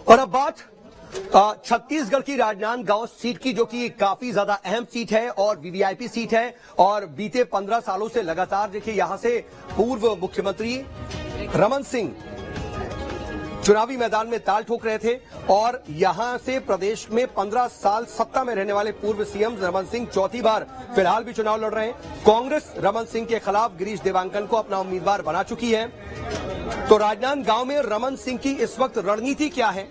और अब बात छत्तीसगढ़ की राजनांदगांव सीट की, जो कि काफी ज्यादा अहम सीट है और वीवीआईपी सीट है। और बीते 15 सालों से लगातार देखिए यहां से पूर्व मुख्यमंत्री रमन सिंह चुनावी मैदान में ताल ठोक रहे थे और यहां से प्रदेश में 15 साल सत्ता में रहने वाले पूर्व सीएम रमन सिंह चौथी बार फिलहाल भी चुनाव लड़ रहे हैं। कांग्रेस रमन सिंह के खिलाफ गिरीश देवांगन को अपना उम्मीदवार बना चुकी है। तो राजनांदगांव में रमन सिंह की इस वक्त रणनीति क्या है,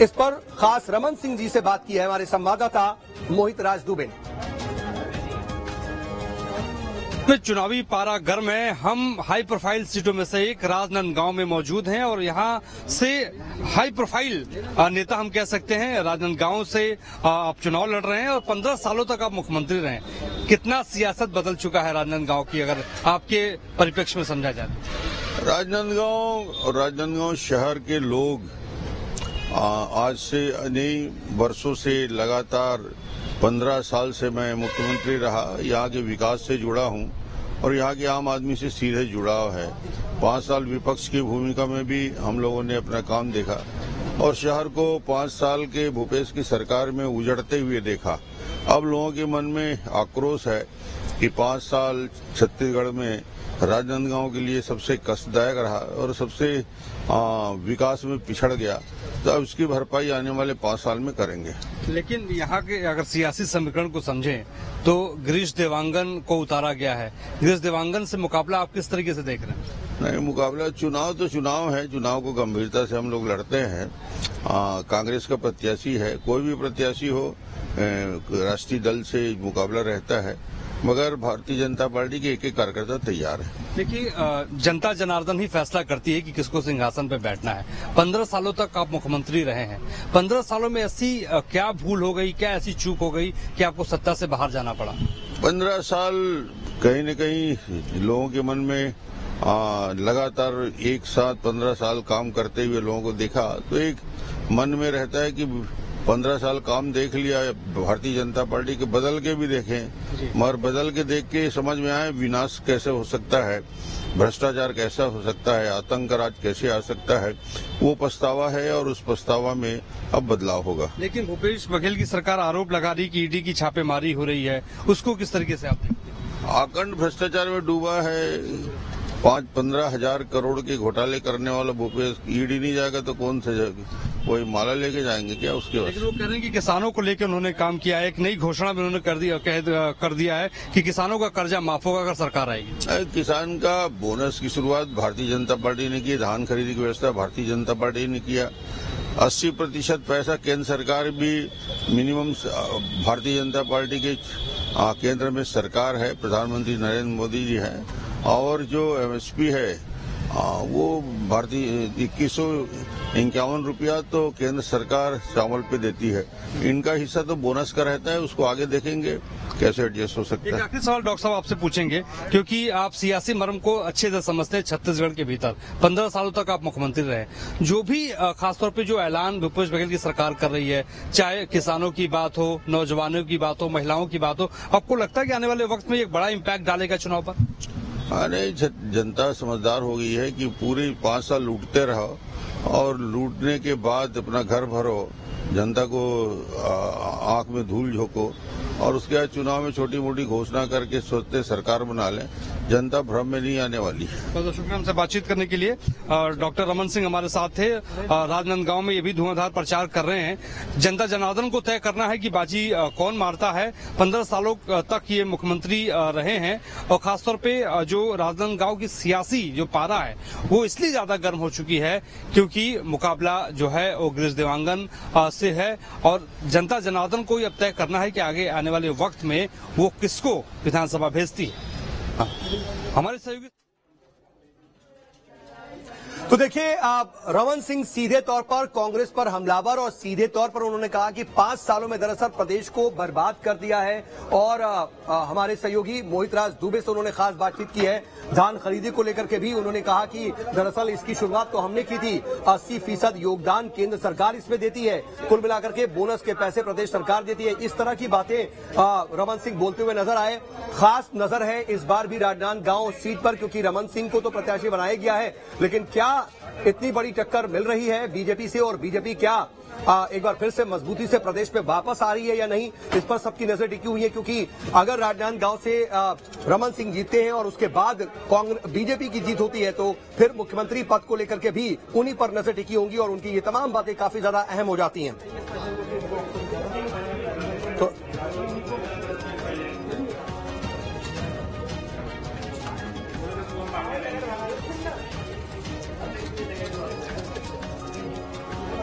इस पर खास रमन सिंह जी से बात की है हमारे संवाददाता मोहित राज दुबे ने। चुनावी पारा गर्म है। हम हाई प्रोफाइल सीटों में से एक राजनांदगांव में मौजूद हैं और यहां से हाई प्रोफाइल नेता हम कह सकते हैं राजनांदगांव से आप चुनाव लड़ रहे हैं और 15 सालों तक आप मुख्यमंत्री रहे। कितना सियासत बदल चुका है राजनांदगांव की, अगर आपके परिप्रेक्ष्य में समझा जाए? राजनांदगांव शहर के लोग आज से अनेक वर्षों से लगातार 15 साल से मैं मुख्यमंत्री रहा, यहाँ के विकास से जुड़ा हूँ और यहाँ के आम आदमी से सीधे जुड़ाव है। 5 साल विपक्ष की भूमिका में भी हम लोगों ने अपना काम देखा और शहर को 5 साल के भूपेश की सरकार में उजड़ते हुए देखा। अब लोगों के मन में आक्रोश है कि 5 साल छत्तीसगढ़ में राजनांदगांव के लिए सबसे कष्टदायक रहा और सबसे विकास में पिछड़ गया, तो अब इसकी भरपाई आने वाले 5 साल में करेंगे। लेकिन यहाँ के अगर सियासी समीकरण को समझें तो गिरीश देवांगन को उतारा गया है। गिरीश देवांगन से मुकाबला आप किस तरीके से देख रहे हैं? नहीं, मुकाबला चुनाव तो चुनाव है, चुनाव को गंभीरता से हम लोग लड़ते हैं। कांग्रेस का प्रत्याशी है, कोई भी प्रत्याशी हो, राष्ट्रीय दल से मुकाबला रहता है, मगर भारतीय जनता पार्टी के एक कार्यकर्ता तैयार है। देखिए, जनता जनार्दन ही फैसला करती है कि किसको सिंहासन पे बैठना है। 15 सालों तक आप मुख्यमंत्री रहे हैं। 15 सालों में ऐसी क्या भूल हो गई, क्या ऐसी चूक हो गई कि आपको सत्ता से बाहर जाना पड़ा? 15 साल कहीं न कहीं लोगों के मन में लगातार एक साथ 15 साल काम करते हुए लोगों को देखा तो एक मन में रहता है कि 15 साल काम देख लिया, भारतीय जनता पार्टी के बदल के भी देखें, मगर बदल के देख के समझ में आए विनाश कैसे हो सकता है, भ्रष्टाचार कैसा हो सकता है, आतंक राज कैसे आ सकता है, वो पछतावा है और उस पछतावा में अब बदलाव होगा। लेकिन भूपेश बघेल की सरकार आरोप लगा रही कि ईडी की छापेमारी हो रही है, उसको किस तरीके से आप देखते हैं? आखंड भ्रष्टाचार में डूबा है। 5-15 हजार करोड़ के घोटाले करने वाला भूपेश, ईडी नहीं जाएगा तो कौन से जाएगा? वही माला लेके जाएंगे क्या उसके बाद? लेकिन वो कह रहे हैं कि किसानों को लेकर उन्होंने काम किया है। एक नई घोषणा भी उन्होंने कर दिया है कि किसानों का कर्जा माफ होगा अगर सरकार आएगी। किसान का बोनस की शुरुआत भारतीय जनता पार्टी ने की, धान खरीदी की व्यवस्था भारतीय जनता पार्टी ने किया। 80% पैसा केंद्र सरकार भी मिनिमम भारतीय जनता पार्टी के केंद्र में सरकार है, प्रधानमंत्री नरेंद्र मोदी जी है। और जो एमएसपी है वो भारतीय 2151 रुपया तो केंद्र सरकार चावल पे देती है। इनका हिस्सा तो बोनस का रहता है, उसको आगे देखेंगे कैसे एडजस्ट हो सकता है। एक आखिरी सवाल डॉक्टर साहब आपसे पूछेंगे, क्योंकि आप सियासी मर्म को अच्छे से समझते हैं। छत्तीसगढ़ के भीतर 15 सालों तक आप मुख्यमंत्री रहे, जो भी खासतौर पे जो ऐलान भूपेश बघेल की सरकार कर रही है, चाहे किसानों की बात हो, नौजवानों की बात हो, महिलाओं की बात हो, आपको लगता है कि आने वाले वक्त में एक बड़ा इम्पैक्ट डालेगा चुनाव पर? नहीं, जनता समझदार हो गई है कि पूरे 5 साल लूटते रहो और लूटने के बाद अपना घर भरो, जनता को आंख में धूल झोंको और उसके बाद चुनाव में छोटी मोटी घोषणा करके सोचते सरकार बना लें। जनता भ्रम में नहीं आने वाली। बहुत शुक्रिया हमसे बातचीत करने के लिए। डॉक्टर रमन सिंह हमारे साथ थे। राजनांदगांव में ये भी धुआंधार प्रचार कर रहे हैं। जनता जनार्दन को तय करना है कि बाजी कौन मारता है। 15 सालों तक ये मुख्यमंत्री रहे हैं और खासतौर पे जो राजनांदगांव की सियासी जो पारा है वो इसलिए ज्यादा गर्म हो चुकी है क्योंकि मुकाबला जो है वो गिरीश देवांगन से है और जनता जनार्दन को अब तय करना है कि आगे आने वाले वक्त में वो किसको विधानसभा भेजती है। हमारे सहयोगी तो देखिए, रमन सिंह सीधे तौर पर कांग्रेस पर हमलावर और सीधे तौर पर उन्होंने कहा कि 5 सालों में दरअसल प्रदेश को बर्बाद कर दिया है। और हमारे सहयोगी मोहित राज दुबे से उन्होंने खास बातचीत की है। धान खरीदी को लेकर के भी उन्होंने कहा कि दरअसल इसकी शुरुआत तो हमने की थी, 80% योगदान केंद्र सरकार इसमें देती है, कुल मिलाकर के बोनस के पैसे प्रदेश सरकार देती है। इस तरह की बातें रमन सिंह बोलते हुए नजर आए। खास नजर है इस बार भी राजनांदगांव सीट पर, क्योंकि रमन सिंह को तो प्रत्याशी बनाया गया है, लेकिन क्या इतनी बड़ी टक्कर मिल रही है बीजेपी से और बीजेपी क्या एक बार फिर से मजबूती से प्रदेश में वापस आ रही है या नहीं, इस पर सबकी नजर टिकी हुई है। क्योंकि अगर राजनांदगांव से रमन सिंह जीतते हैं और उसके बाद कांग्रेस बीजेपी की जीत होती है तो फिर मुख्यमंत्री पद को लेकर के भी उन्हीं पर नजर टिकी होंगी और उनकी ये तमाम बातें काफी ज्यादा अहम हो जाती हैं।